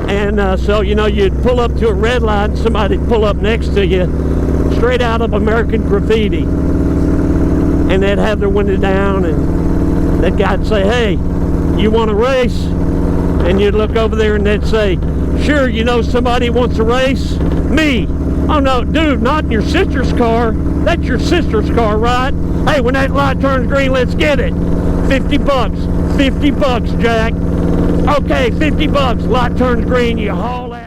And so, you know, you'd pull up to a red light and somebody'd pull up next to you, straight out of American Graffiti. And they'd have their window down, and that guy'd say, "Hey, you want to race?" And you'd look over there and they'd say, "Sure, you know somebody wants a race? Me." "Oh no, dude, not in your sister's car. That's your sister's car, right? Hey, when that light turns green, let's get it. 50 bucks. 50 bucks, Jack. Okay, 50 bucks. Light turns green, you haul ass."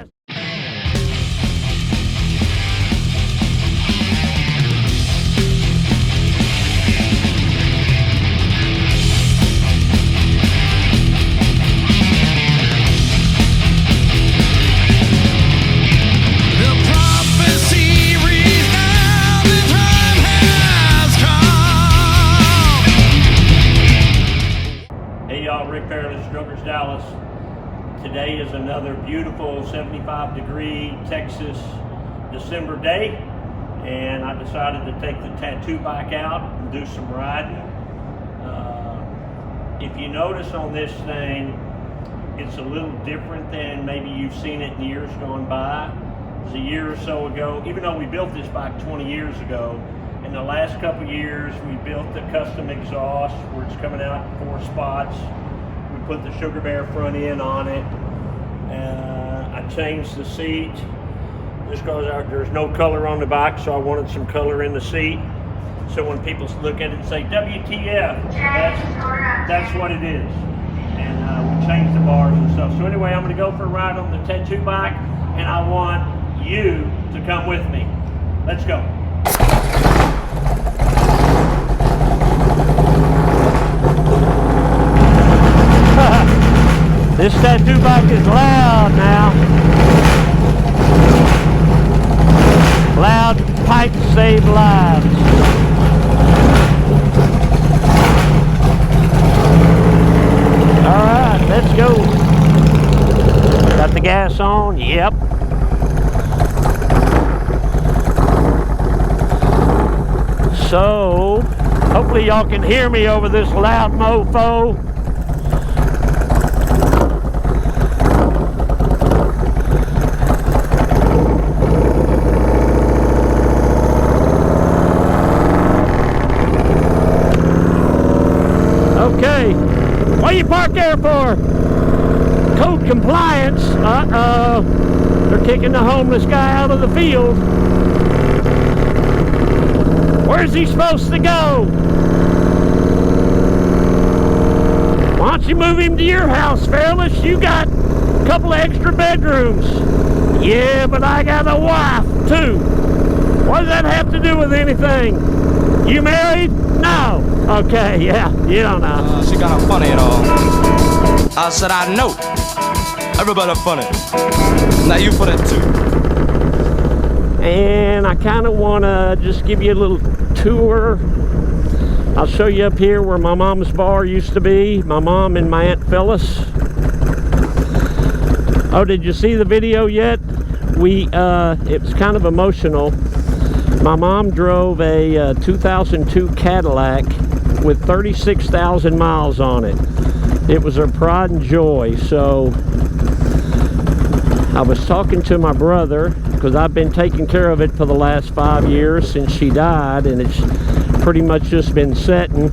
Fairless, Dallas. Today is another beautiful 75-degree Texas December day, and I decided to take the tattoo bike out and do some riding. If you notice on this thing, it's a little different than maybe you've seen it in years gone by. It was a year or so ago, even though we built this bike 20 years ago. In the last couple years, we built the custom exhaust where it's coming out in 4 spots. Put the Sugar Bear front end on it. I changed the seat. This goes out, there's no color on the bike, so I wanted some color in the seat. So when people look at it and say, "WTF, that's what it is." And we changed the bars and stuff. So anyway, I'm gonna go for a ride on the tattoo bike, and I want you to come with me. Let's go. This tattoo bike is loud now. Loud pipes save lives. All right, let's go. Got the gas on? Yep. So, hopefully y'all can hear me over this loud mofo. Okay, what you parked there for? Code compliance. Uh-oh. They're kicking the homeless guy out of the field. Where's he supposed to go? Why don't you move him to your house, Fairless? You got a couple of extra bedrooms. Yeah, but I got a wife, too. What does that have to do with anything? You married? No. Okay, yeah, you don't know. She got funny at all. I said, I know. Everybody funny. Now you for that too. And I kind of want to just give you a little tour. I'll show you up here where my mom's bar used to be. My mom and my Aunt Phyllis. Oh, did you see the video yet? It was kind of emotional. My mom drove a 2002 Cadillac with 36,000 miles on it. It was her pride and joy. So I was talking to my brother, because I've been taking care of it for the last 5 years since she died, and it's pretty much just been setting.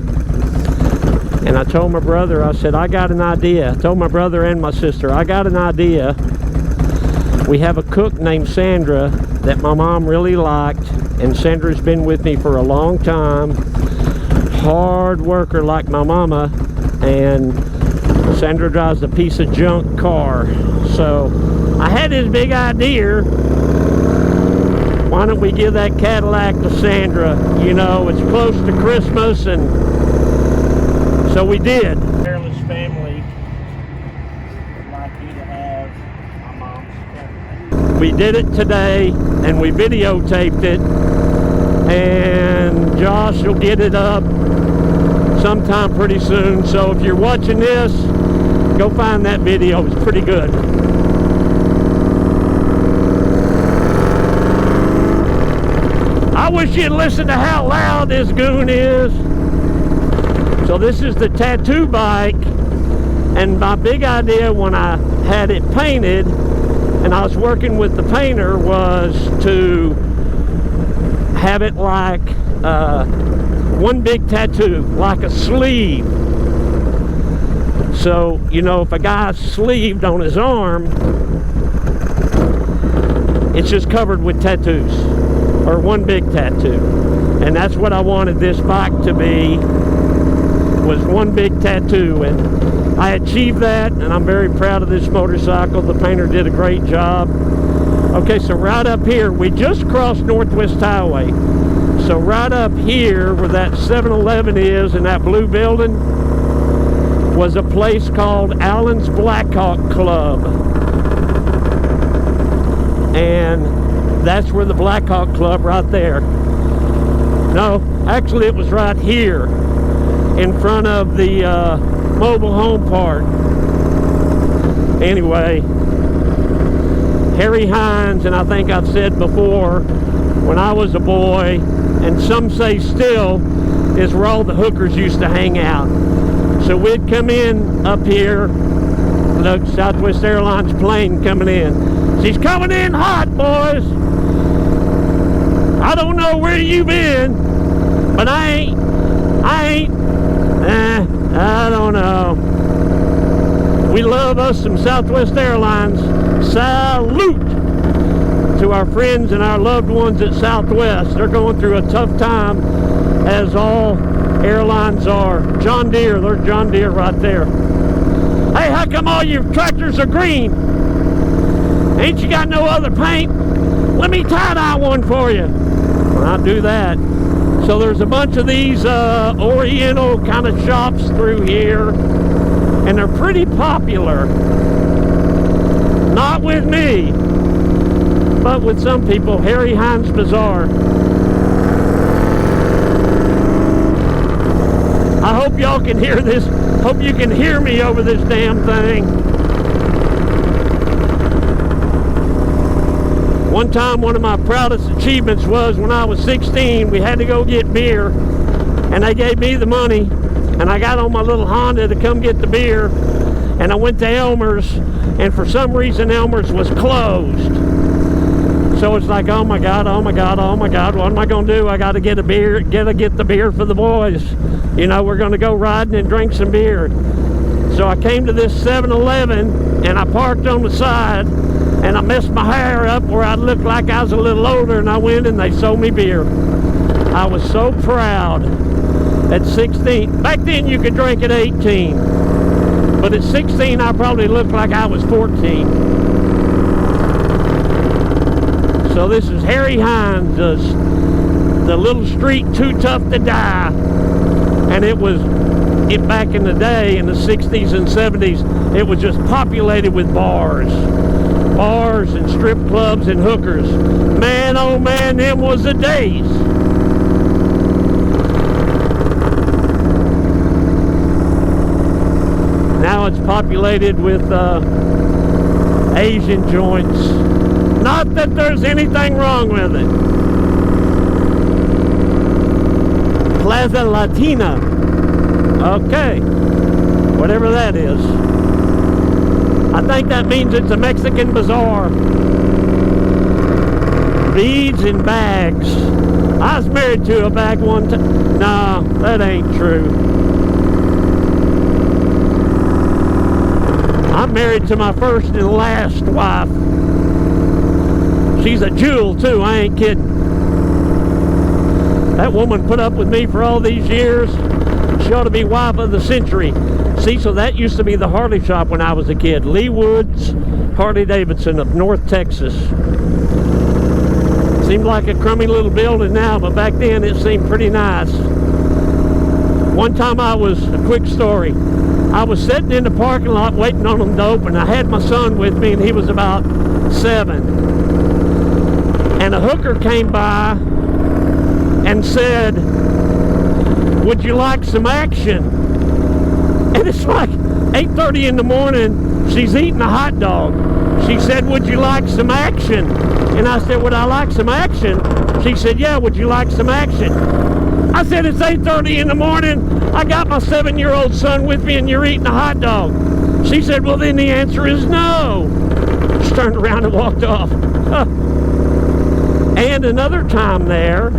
And I told my brother, I said, I got an idea. I told my brother and my sister, I got an idea. We have a cook named Sandra that my mom really liked, and Sandra's been with me for a long time. Hard worker like my mama, and Sandra drives a piece of junk car. So I had this big idea. Why don't we give that Cadillac to Sandra? You know, it's close to Christmas, and so we did. Fairless family would like you to have my mom's Cadillac. We did it today, and we videotaped it, and Josh will get it up sometime pretty soon. So if you're watching this, go find that video. It's pretty good. I wish you'd listen to how loud this goon is. So this is the tattoo bike, and my big idea when I had it painted and I was working with the painter, was to have it like one big tattoo, like a sleeve. So, you know, if a guy's sleeved on his arm, it's just covered with tattoos, or one big tattoo. And that's what I wanted this bike to be, was one big tattoo. And I achieved that, and I'm very proud of this motorcycle. The painter did a great job. Okay, so right up here, we just crossed Northwest Highway. So right up here where that 7-Eleven is in that blue building was a place called Allen's Blackhawk Club. And that's where the Blackhawk Club, right there. No, actually it was right here in front of the mobile home park. Anyway, Harry Hines, and I think I've said before, when I was a boy, and some say still, is where all the hookers used to hang out. So we'd come in up here. Look, Southwest Airlines plane coming in. She's coming in hot, boys. I don't know where you been, but I don't know. We love us some Southwest Airlines. Salute to our friends and our loved ones at Southwest. They're going through a tough time, as all airlines are. John Deere, there's John Deere right there. Hey, how come all your tractors are green? Ain't you got no other paint? Let me tie-dye one for you. Well, I'll do that. So there's a bunch of these Oriental kind of shops through here, and they're pretty popular. Not with me, but with some people. Harry Hines Bazaar. I hope y'all can hear this. Hope you can hear me over this damn thing. One time, one of my proudest achievements was when I was 16, we had to go get beer, and they gave me the money, and I got on my little Honda to come get the beer, and I went to Elmer's, and for some reason Elmer's was closed. So it's like, oh my God, oh my God, oh my God, what am I going to do? I got to get a beer, get the beer for the boys. You know, we're going to go riding and drink some beer. So I came to this 7-Eleven, and I parked on the side, and I messed my hair up where I looked like I was a little older, and I went and they sold me beer. I was so proud at 16. Back then you could drink at 18, but at 16 I probably looked like I was 14. So this is Harry Hines, the little street too tough to die. And it was, back in the day, in the 60s and 70s, it was just populated with bars and strip clubs and hookers. Man, oh man, them was the days. Now it's populated with Asian joints. Not that there's anything wrong with it. Plaza Latina. Okay. Whatever that is. I think that means it's a Mexican bazaar. Beads and bags. I was married to a bag one time. No, that ain't true. I'm married to my first and last wife. She's a jewel too, I ain't kidding. That woman put up with me for all these years. She ought to be wife of the century. See, so that used to be the Harley shop when I was a kid. Lee Woods, Harley Davidson of North Texas. Seemed like a crummy little building now, but back then it seemed pretty nice. One time a quick story. I was sitting in the parking lot waiting on them to open. I had my son with me, and he was about 7. And a hooker came by and said, "Would you like some action?" And it's like 8:30 in the morning. She's eating a hot dog. She said, "Would you like some action?" And I said, "Would I like some action?" She said, "Yeah, would you like some action?" I said, "It's 8:30 in the morning. I got my 7-year-old son with me, and you're eating a hot dog." She said, "Well, then the answer is no. turned around and walked off. And another time there,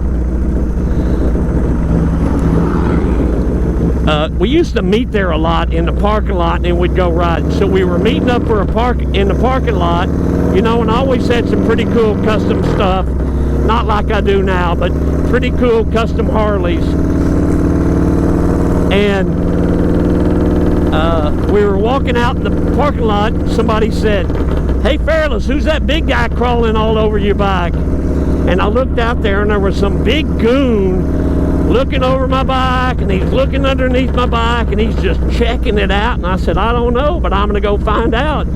we used to meet there a lot in the parking lot, and we'd go riding. So we were meeting up for in the parking lot, you know, and I always had some pretty cool custom stuff. Not like I do now, but pretty cool custom Harleys. And we were walking out in the parking lot. Somebody said, "Hey, Fairless, who's that big guy crawling all over your bike?" And I looked out there, and there was some big goon looking over my bike, and he's looking underneath my bike, and he's just checking it out. And I said, "I don't know, but I'm going to go find out."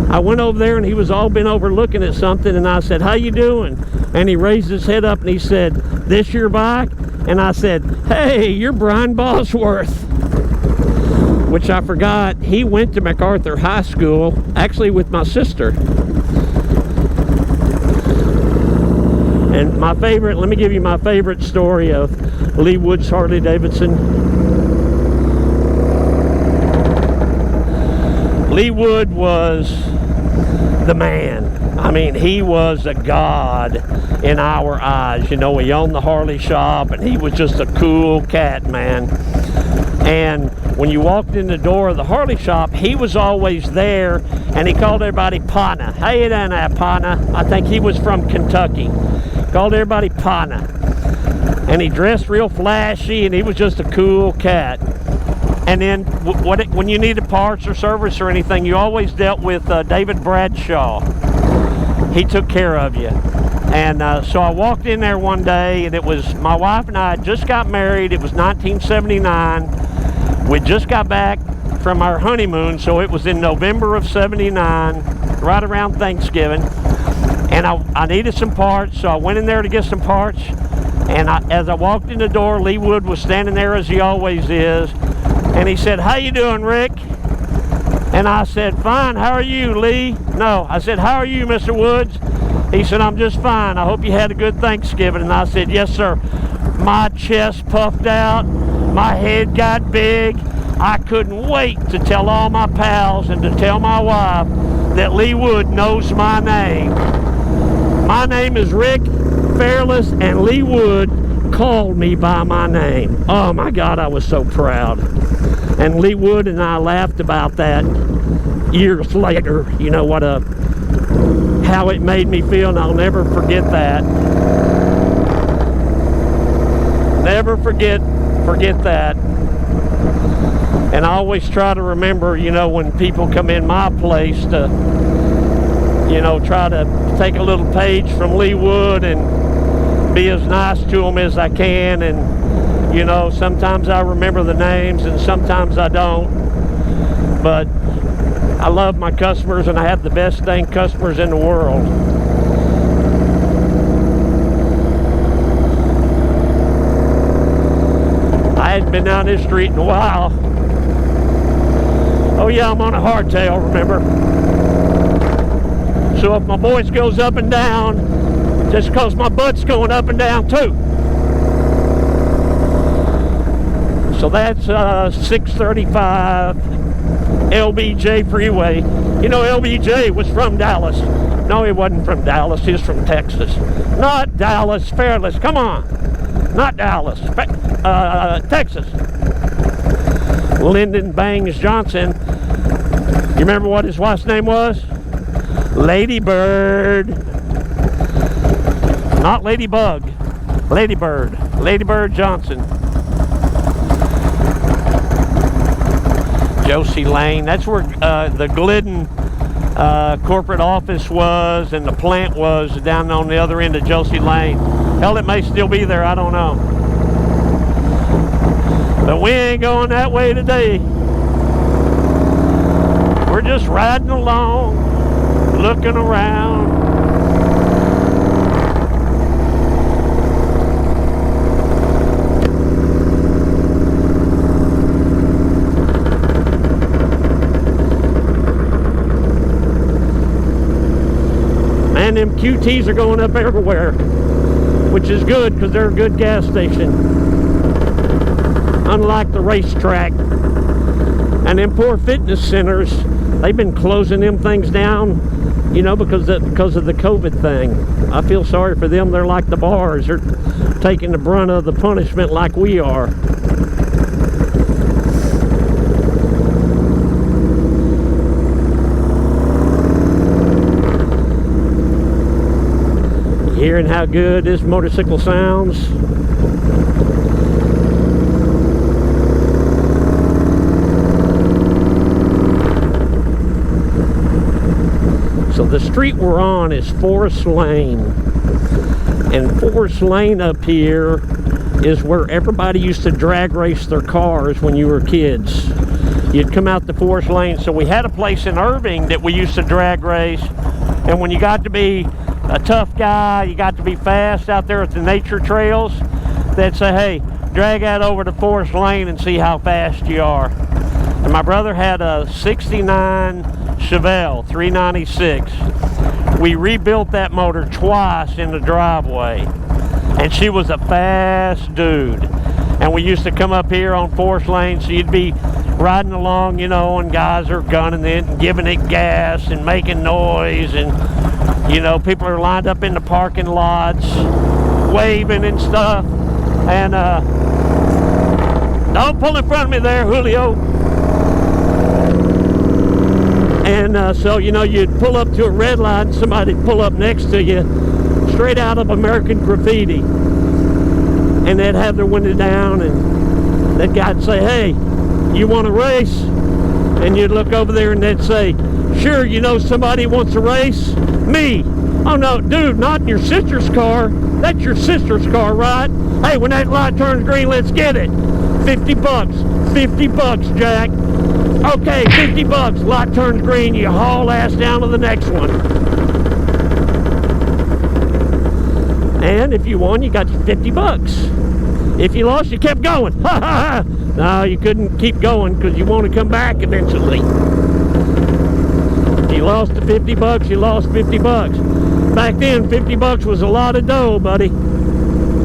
I went over there, and he was all bent over looking at something, and I said, "How you doing?" And he raised his head up, and he said, "This your bike?" And I said, "Hey, you're Brian Bosworth." Which I forgot, he went to MacArthur High School, actually with my sister. And my favorite, let me give you my favorite story of Lee Wood's Harley Davidson. Lee Wood was the man. I mean, he was a god in our eyes. You know, he owned the Harley shop, and he was just a cool cat, man. And when you walked in the door of the Harley shop, he was always there, and he called everybody Pana. How you doing there, Pana? I think he was from Kentucky. Called everybody Pana. And he dressed real flashy, and he was just a cool cat. And then when you needed parts or service or anything, you always dealt with David Bradshaw. He took care of you. And so I walked in there one day, and it was my wife and I had just got married. It was 1979. We just got back from our honeymoon, so it was in November of 79, right around Thanksgiving. And I needed some parts, so I went in there to get some parts. And as I walked in the door, Lee Wood was standing there as he always is. And he said, "How you doing, Rick?" And I said, "Fine, how are you, Lee?" No, I said, "How are you, Mr. Woods?" He said, "I'm just fine. I hope you had a good Thanksgiving." And I said, "Yes, sir." My chest puffed out. My head got big. I couldn't wait to tell all my pals and to tell my wife that Lee Wood knows my name. My name is Rick Fairless, and Lee Wood called me by my name. Oh my God, I was so proud. And Lee Wood and I laughed about that years later. You know what how it made me feel, and I'll never forget that. Never forget that. And I always try to remember, you know, when people come in my place to, you know, try to take a little page from Lee Wood and be as nice to them as I can. And, you know, sometimes I remember the names and sometimes I don't. But I love my customers, and I have the best dang customers in the world. I hadn't been down this street in a while. Oh yeah, I'm on a hardtail, remember? So if my voice goes up and down, just because my butt's going up and down too. So that's 635 LBJ Freeway. You know, LBJ was from Dallas. No, he wasn't from Dallas. He's from Texas. Not Dallas, Fairless. Come on. Not Dallas. Texas. Lyndon Bangs Johnson. You remember what his wife's name was? Lady Bird. Not Ladybug. Lady Bird. Lady Bird Johnson. Josie Lane. That's where the Glidden corporate office was, and the plant was down on the other end of Josie Lane. Hell, it may still be there. I don't know. But we ain't going that way today. We're just riding along, looking around. And them QTs are going up everywhere, which is good because they're a good gas station. Unlike the racetrack. And them poor fitness centers, they've been closing them things down, You know, because of the COVID thing. I feel sorry for them. They're like the bars. They're taking the brunt of the punishment like we are. Hearing how good this motorcycle sounds. So the street we're on is Forest Lane, and Forest Lane up here is where everybody used to drag race their cars when you were kids. You'd come out the Forest Lane. So we had a place in Irving that we used to drag race, and when you got to be a tough guy, you got to be fast out there at the nature trails, they'd say, hey, drag that over to Forest Lane and see how fast you are. And my brother had a 69 Chevelle 396. We rebuilt that motor twice in the driveway, and she was a fast dude. And we used to come up here on Forest Lane, so you'd be riding along, you know, and guys are gunning it and giving it gas and making noise, and you know, people are lined up in the parking lots waving and stuff. And don't pull in front of me there, Julio. And so, you know, you'd pull up to a red light and somebody'd pull up next to you straight out of American Graffiti, and they'd have their window down, and that guy'd say, hey, you want to race? And you'd look over there and they'd say, sure, you know somebody wants to race? Me. Oh no, dude, not in your sister's car. That's your sister's car, right? Hey, when that light turns green, let's get it. 50 bucks. 50 bucks, Jack. Okay, 50 bucks. Light turns green, you haul ass down to the next one. And if you won, you got your 50 bucks. If you lost, you kept going. Ha ha ha. No, you couldn't keep going because you want to come back eventually. If you lost the 50 bucks, you lost 50 bucks. Back then, 50 bucks was a lot of dough, buddy.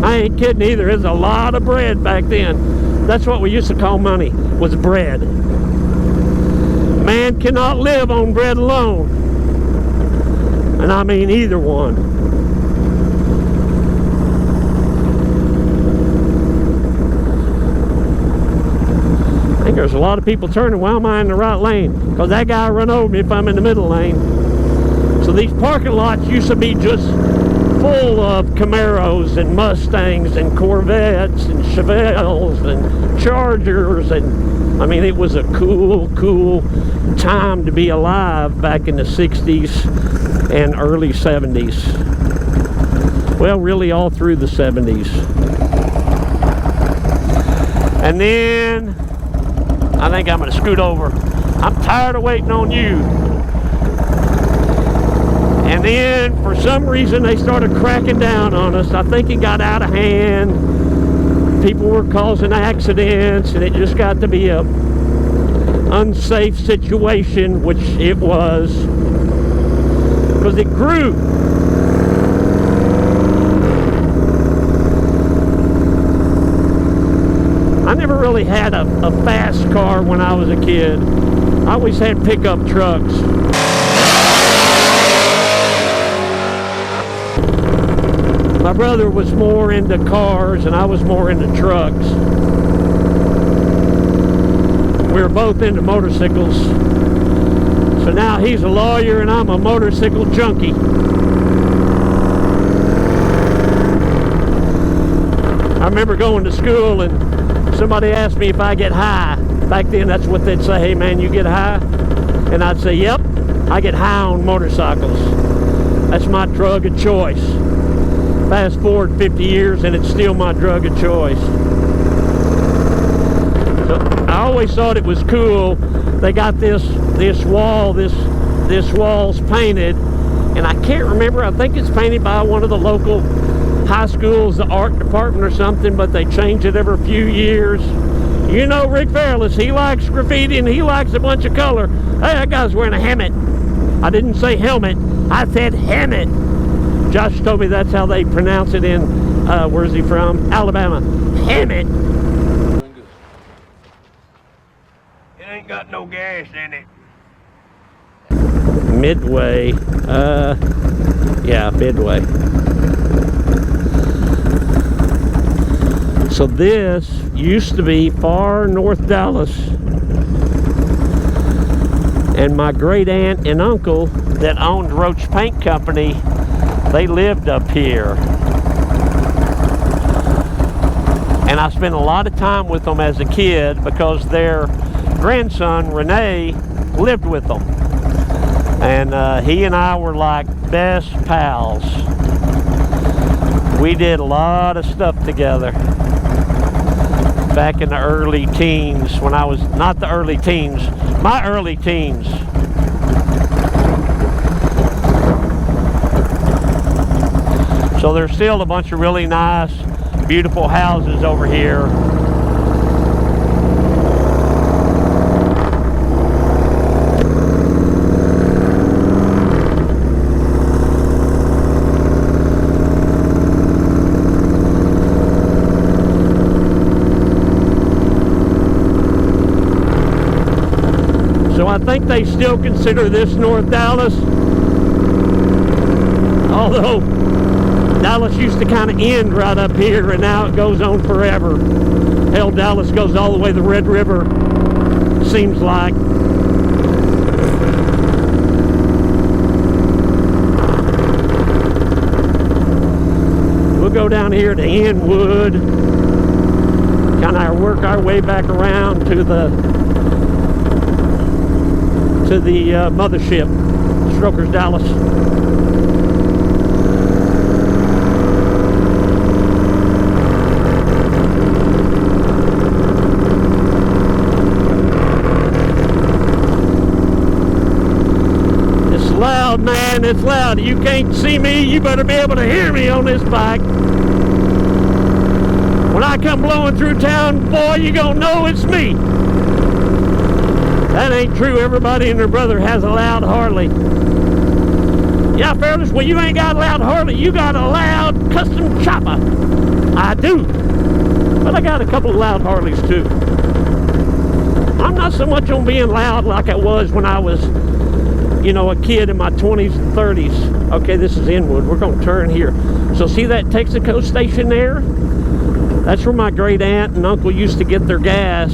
I ain't kidding either. It was a lot of bread back then. That's what we used to call money, was bread. Man cannot live on bread alone. And I mean either one. I think there's a lot of people turning. Why am I in the right lane? Because that guy run over me if I'm in the middle lane. So these parking lots used to be just full of Camaros and Mustangs and Corvettes and Chevelles and Chargers, and I mean, it was a cool time to be alive back in the 60s and early 70s. Well, really all through the 70s. And then I think I'm gonna scoot over. I'm tired of waiting on you. And then, for some reason, they started cracking down on us. I think it got out of hand. People were causing accidents, and it just got to be a unsafe situation, which it was, because it grew. I never really had a fast car when I was a kid. I always had pickup trucks. My brother was more into cars and I was more into trucks. We were both into motorcycles. So now he's a lawyer and I'm a motorcycle junkie. I remember going to school and somebody asked me if I get high. Back then that's what they'd say, hey man, you get high? And I'd say, yep, I get high on motorcycles. That's my drug of choice. Fast forward 50 years and it's still my drug of choice. So I always thought it was cool. They got this wall's painted, and I can't remember. I think it's painted by one of the local high schools, the art department or something, but they change it every few years. You know Rick Fairless, he likes graffiti and he likes a bunch of color. Hey, that guy's wearing a helmet. I didn't say helmet, I said helmet. Josh told me that's how they pronounce it in, where's he from? Alabama. Helmet. It ain't got no gas in it. Midway. Yeah, Midway. So this used to be far north Dallas. And my great aunt and uncle that owned Roach Paint Company, they lived up here. And I spent a lot of time with them as a kid because their grandson, Renee, lived with them. And he and I were like best pals. We did a lot of stuff together back in the early teens when I was, not the early teens, my early teens. So there's still a bunch of really nice, beautiful houses over here. So I think they still consider this North Dallas, although Dallas used to kind of end right up here, and now it goes on forever. Hell, Dallas goes all the way to the Red River, seems like. We'll go down here to Inwood, kind of work our way back around to the mothership, Strokers Dallas. It's loud, man, it's loud. You can't see me, you better be able to hear me on this bike. When I come blowing through town, boy, you gonna know it's me. That ain't true. Everybody and their brother has a loud Harley. Yeah, Fairless, well, you ain't got a loud Harley. You got a loud custom chopper. I do. But I got a couple of loud Harleys, too. I'm not so much on being loud like I was when I was, you know, a kid in my 20s and 30s. Okay, this is Inwood. We're going to turn here. So see that Texaco station there? That's where my great aunt and uncle used to get their gas.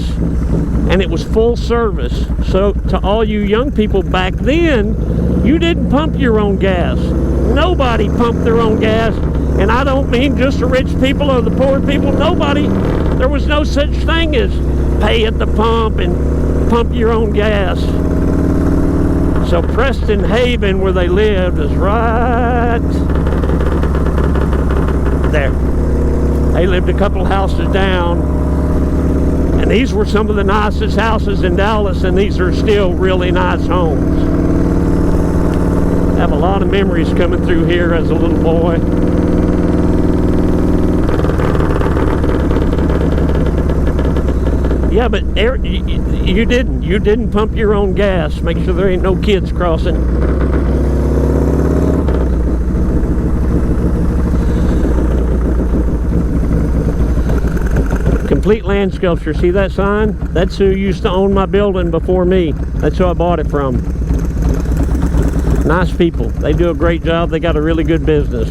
And it was full service. So to all you young people back then, you didn't pump your own gas. Nobody pumped their own gas. And I don't mean just the rich people or the poor people. Nobody. There was no such thing as pay at the pump and pump your own gas. So Preston Haven, where they lived, is right there. They lived a couple houses down. And these were some of the nicest houses in Dallas, and these are still really nice homes. I have a lot of memories coming through here as a little boy. Yeah, but you didn't pump your own gas. Make sure there ain't no kids crossing. Complete Land Sculpture. See that sign? That's who used to own my building before me. That's who I bought it from. Nice people. They do a great job. They got a really good business.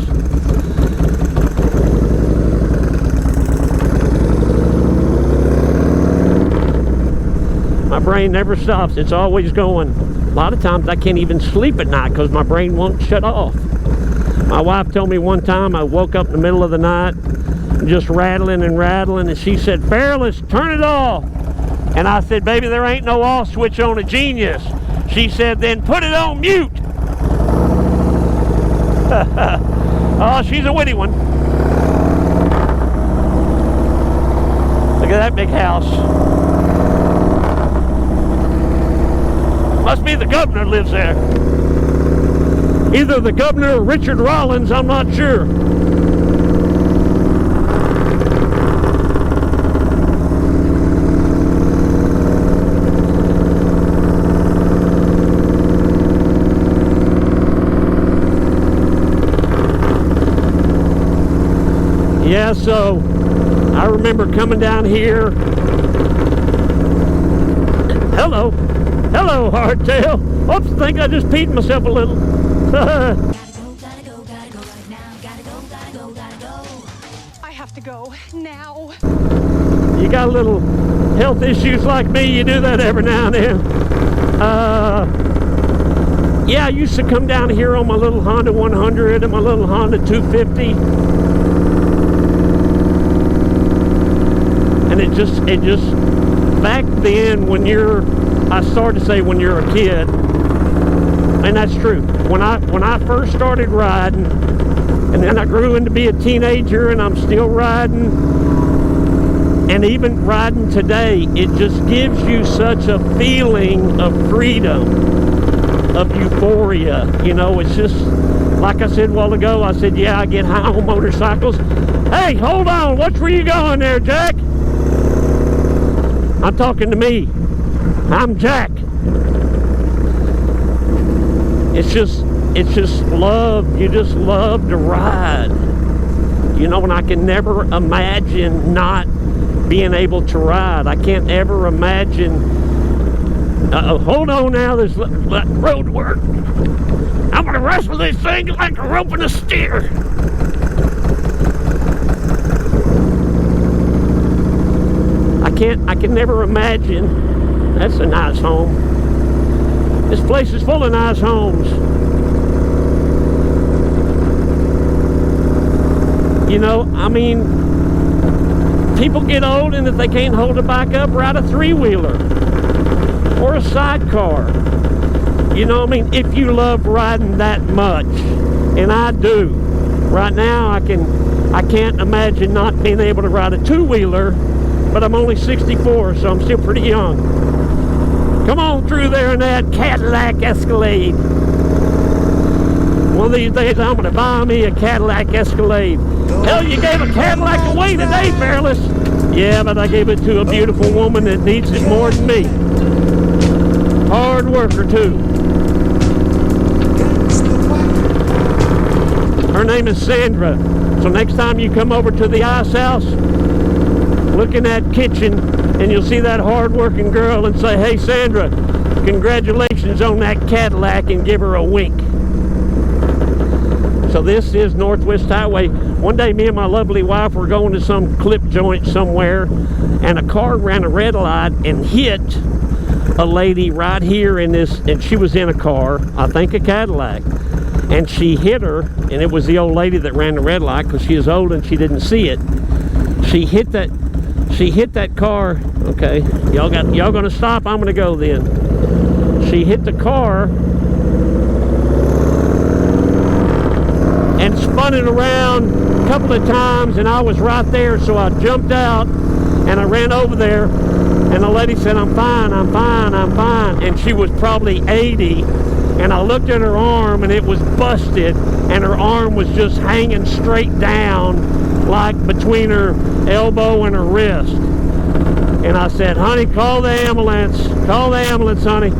My brain never stops. It's always going. A lot of times I can't even sleep at night because my brain won't shut off. My wife told me one time I woke up in the middle of the night just rattling and rattling, and she said, "Fairless, turn it off." And I said, "Baby, there ain't no off switch on a Genius." She said, "Then put it on mute." Oh, she's a witty one. Look at that big house. Must be the governor lives there. Either the governor or Richard Rollins, I'm not sure. Yeah, so I remember coming down here. Hello. Hello, hardtail. Oops, I think I just peed myself a little. I have to go now. You got little health issues like me, you do that every now and then. Yeah, I used to come down here on my little Honda 100 and my little Honda 250. And it just, back then when I started to say when you're a kid, and that's true. When I first started riding, and then I grew into be a teenager and I'm still riding, and even riding today, it just gives you such a feeling of freedom, of euphoria. You know, it's just, like I said a while ago, I said, yeah, I get high on motorcycles. Hey, hold on, watch where you going there, Jack. I'm talking to me. I'm Jack. It's just love. You just love to ride. You know, and I can never imagine not being able to ride. I can't ever imagine. Hold on now, there's road work. I'm gonna wrestle this thing like a rope and a steer. I can never imagine. That's a nice home. This place is full of nice homes. You know, I mean, people get old, and if they can't hold a bike up, ride a three-wheeler or a sidecar. You know, I mean, if you love riding that much, and I do. Right now, I can't imagine not being able to ride a two-wheeler, but I'm only 64, so I'm still pretty young. Come on through there in that Cadillac Escalade. One of these days, I'm gonna buy me a Cadillac Escalade. Hell, you gave a Cadillac away today, Fairless. Yeah, but I gave it to a beautiful woman that needs it more than me. Hard worker, too. Her name is Sandra. So next time you come over to the ice house, look in that kitchen, and you'll see that hard-working girl and say, hey, Sandra, congratulations on that Cadillac, and give her a wink. So this is Northwest Highway. One day, me and my lovely wife were going to some clip joint somewhere, and a car ran a red light and hit a lady right here in this, and she was in a car, I think a Cadillac, and she hit her, and it was the old lady that ran the red light because she is old and she didn't see it. She hit that car. Okay, y'all gonna stop? I'm gonna go then. She hit the car and spun it around a couple of times, and I was right there, so I jumped out and I ran over there, and the lady said, I'm fine, I'm fine, I'm fine. And she was probably 80, and I looked at her arm and it was busted, and her arm was just hanging straight down, like between her elbow and her wrist. And I said, honey, call the ambulance, honey.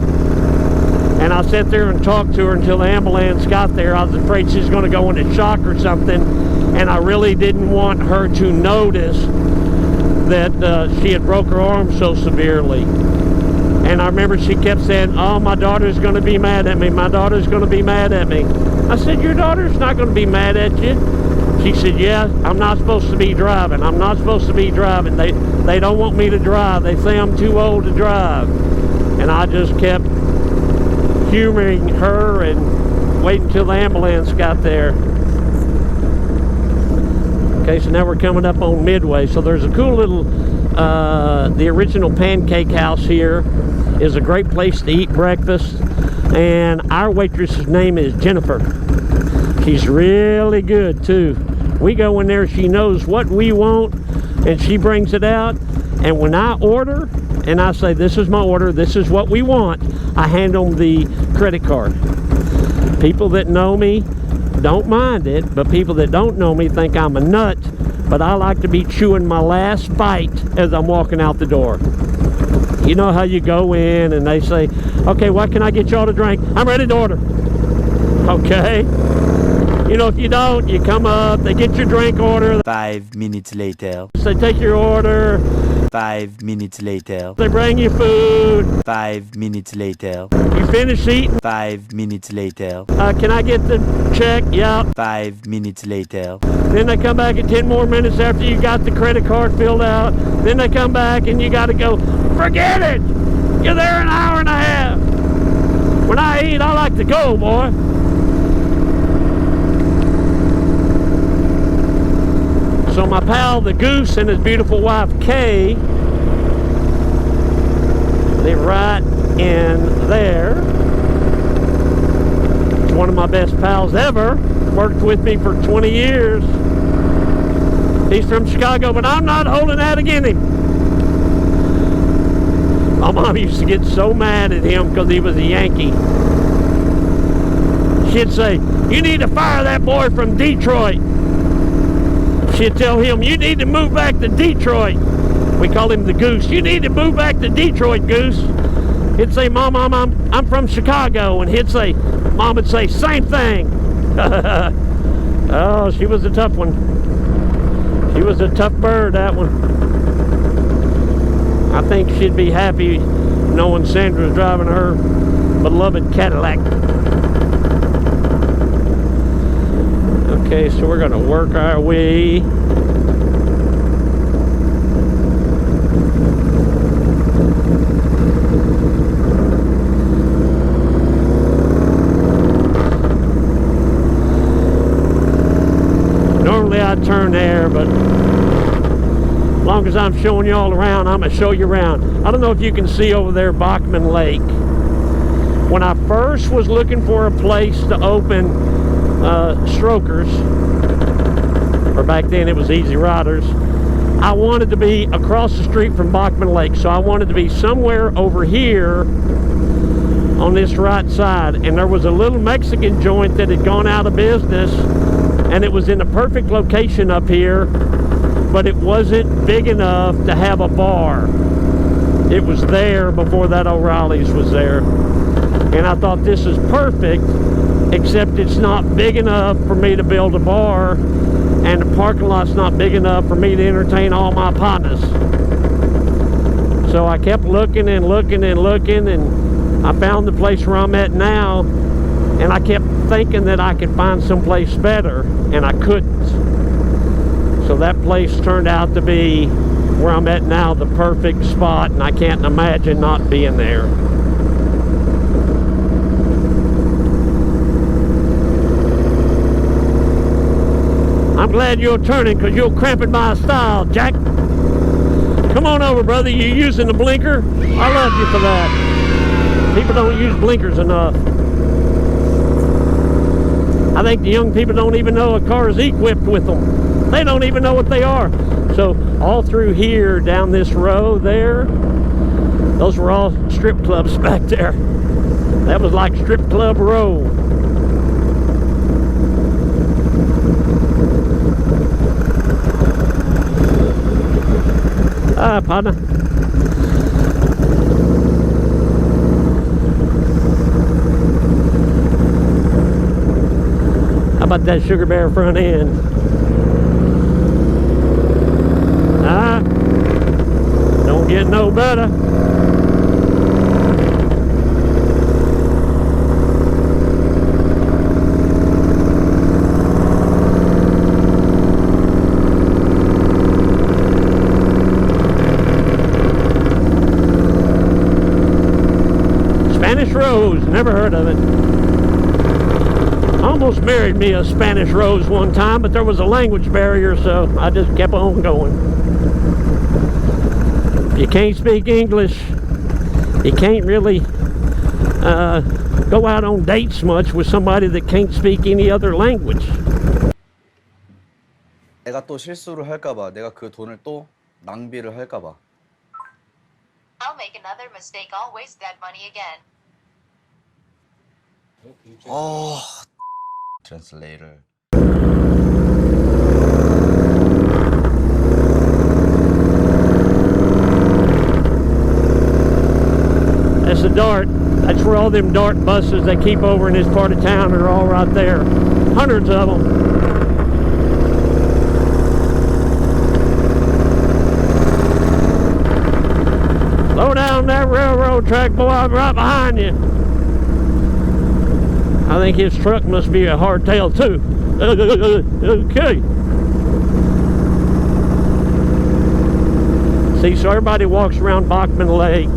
And I sat there and talked to her until the ambulance got there. I was afraid she was going to go into shock or something, and I really didn't want her to notice that she had broke her arm so severely. And I remember she kept saying, oh, my daughter's going to be mad at me, my daughter's going to be mad at me. I said, your daughter's not going to be mad at you. She said, yeah, I'm not supposed to be driving. I'm not supposed to be driving. They don't want me to drive. They say I'm too old to drive. And I just kept humoring her and waiting until the ambulance got there. Okay, so now we're coming up on Midway. So there's a cool little, the original Pancake House here is a great place to eat breakfast. And our waitress's name is Jennifer. She's really good too. We go in there, she knows what we want, and she brings it out. And when I order, and I say, this is my order, this is what we want, I hand them the credit card. People that know me don't mind it, but people that don't know me think I'm a nut. But I like to be chewing my last bite as I'm walking out the door. You know how you go in and they say, okay, what can I get y'all to drink? I'm ready to order. Okay. You know, if you don't, you come up, they get your drink order. 5 minutes later. They take your order. 5 minutes later. They bring you food. 5 minutes later. You finish eating. 5 minutes later. Can I get the check? Yeah. 5 minutes later. Then they come back at 10 more minutes after you got the credit card filled out. Then they come back and you got to go, forget it. You're there an hour and a half. When I eat, I like to go, boy. So my pal, the Goose, and his beautiful wife, Kay, they're right in there. It's one of my best pals ever. Worked with me for 20 years. He's from Chicago, but I'm not holding that against him. My mom used to get so mad at him because he was a Yankee. She'd say, you need to fire that boy from Detroit. She'd tell him, you need to move back to Detroit. We call him the Goose. You need to move back to Detroit, Goose. He'd say, Mom, I'm from Chicago. And he'd say, Mom would say, same thing. Oh, she was a tough one. She was a tough bird, that one. I think she'd be happy knowing Sandra's driving her beloved Cadillac. Okay, so we're going to work our way. Normally I'd turn there, but as long as I'm showing you all around, I'm going to show you around. I don't know if you can see over there Bachman Lake. When I first was looking for a place to open strokers, or back then it was Easy Riders, I wanted to be across the street from Bachman Lake, so I wanted to be somewhere over here on this right side. And there was a little Mexican joint that had gone out of business, and it was in a perfect location up here, but it wasn't big enough to have a bar. It was there before that O'Reilly's was there, and I thought this is perfect, except it's not big enough for me to build a bar, and the parking lot's not big enough for me to entertain all my partners. So I kept looking and looking and looking, and I found the place where I'm at now, and I kept thinking that I could find someplace better, and I couldn't. So that place turned out to be where I'm at now, the perfect spot, and I can't imagine not being there. I'm glad you're turning, because you're cramping my style, Jack. Come on over, brother. You're using the blinker. I love you for that. People don't use blinkers enough. I think the young people don't even know a car is equipped with them. They don't even know what they are. So all through here, down this row there, those were all strip clubs back there. That was like strip club row. Ah, partner. How about that Sugar Bear front end? Ah, don't get no better. Spanish Rose, never heard of it. Almost married me a Spanish Rose one time, but there was a language barrier, so I just kept on going. If you can't speak English, you can't really go out on dates much with somebody that can't speak any other language. 내가 또 실수를 할까봐, 내가 그 돈을 또 낭비를 할까봐. I'll make another mistake. I'll waste that money again. 아, translator. That's the DART. That's where all them DART buses they keep over in this part of town are all right there. hundreds of them. Slow down that railroad track, boy, I'm right behind you. I think his truck must be a hardtail too. Okay. See, so everybody walks around Bachman Lake.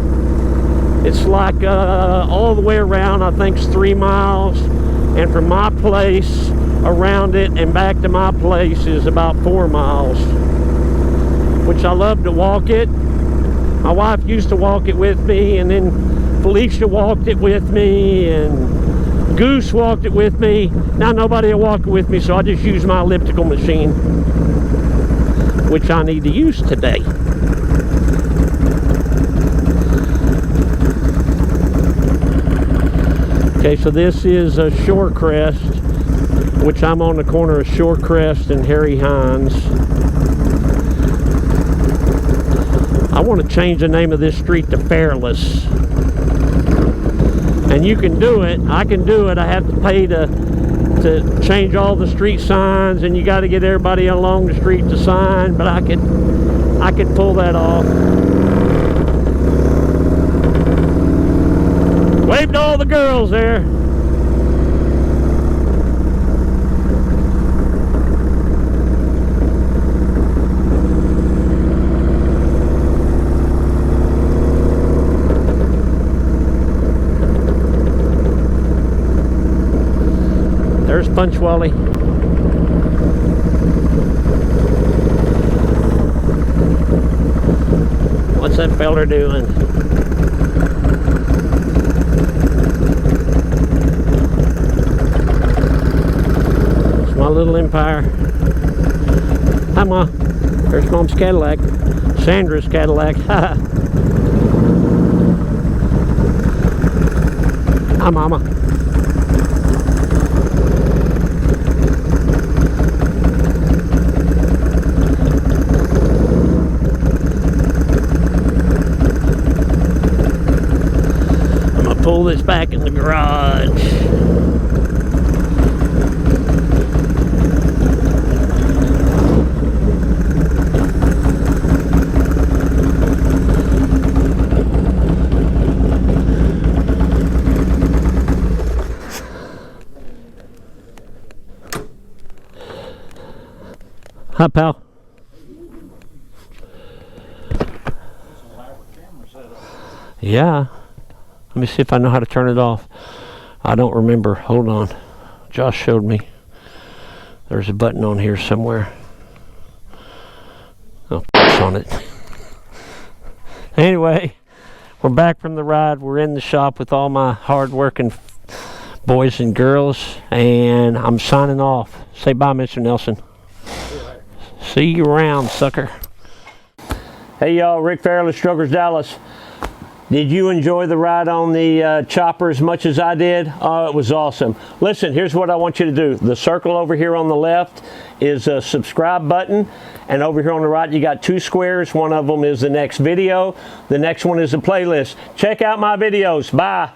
It's like all the way around, I think it's 3 miles. And from my place around it and back to my place is about 4 miles. Which I love to walk it. My wife used to walk it with me, and then Felicia walked it with me, and Goose walked it with me. Now nobody will walk it with me, so I just use my elliptical machine, which I need to use today. Okay, so this is a Shorecrest, which I'm on the corner of Shorecrest and Harry Hines. I want to change the name of this street to Fairless. And you can do it. I can do it. I have to pay to change all the street signs, and you got to get everybody along the street to sign, but I could pull that off. Wave to all the girls there. There's Punch Wally. What's that feller doing? It's my little empire. Hi, Ma. There's Mom's Cadillac. Sandra's Cadillac. Hi, Mama. Pull this back in the garage. Hi, pal. Yeah. Let me see if I know how to turn it off. I don't remember. Hold on. Josh showed me. There's a button on here somewhere. Oh, on it. Anyway, we're back from the ride. We're in the shop with all my hard-working boys and girls, and I'm signing off. Say bye, Mr. Nelson. See you around, sucker. Hey, y'all. Rick Fairless, Strokers, Dallas. Did you enjoy the ride on the chopper as much as I did? Oh, it was awesome. Listen, here's what I want you to do. The circle over here on the left is a subscribe button, and over here on the right you got 2 squares. One of them is the next video. The next one is a playlist. Check out my videos. Bye.